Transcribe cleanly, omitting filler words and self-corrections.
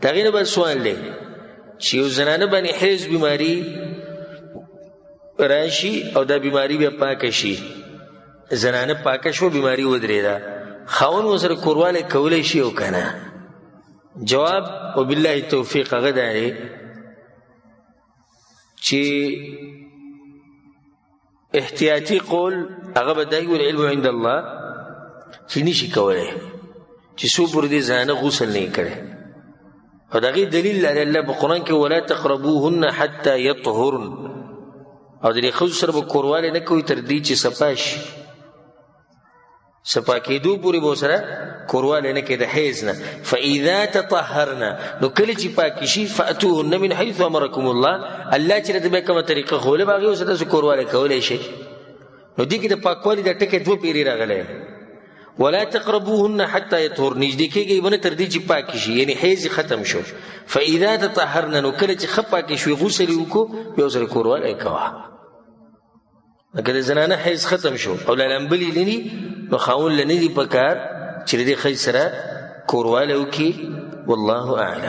دغه نه بل سوال دی چې یو زنانه باندې حیض بیماری راشي او دا بیماری بیا پاکه شي، زنانه پاکه شو بیماری ودرېده، خاوند ورسره کوروالی کولی شي او که نه؟ جواب وبالله توفیق هغه دا دی چې احتیاطي قول هغه به دا وي والعلم عند الله چې نشي کولی چې څو پورې دې زنانه غسل نه یې کړی. او د هغې دلیل الله په قرآن کې ولا تقربوهن حتی یطهرن، او د دې ښځو سره به کوروالی نه کوي تر دې چې صفا شي، صفا کېدو پورې به ورسره کوروالی نه کوي د حیض نه. فاذا تطهرن، نو کله چې پاکې شي فاتوهن من حیث امرکم الله، الله چې راته بیا کومه طریقه ښوولې به هغې ورسره تاسو کوروالی کولی شئ. نو دې کې د پاکوالي دا ټکی دوه پیرې راغلی، ولا تقربوهن حتى يطهر، نږدې کېږئ به نه تر دې چې پاکې شي، یعنې حیض ختم شو. فاذا تطهرن، نو کله چې ښه پاکې شوې غسل یې وکړو بیا ورسره کوروالی کوه. لکه د زنانه حیض ختم شو او لامبلي نه دي، نو خاوند له نه دي په کار چې د دې ښځې سره کوروالی وکړي. والله اعلم.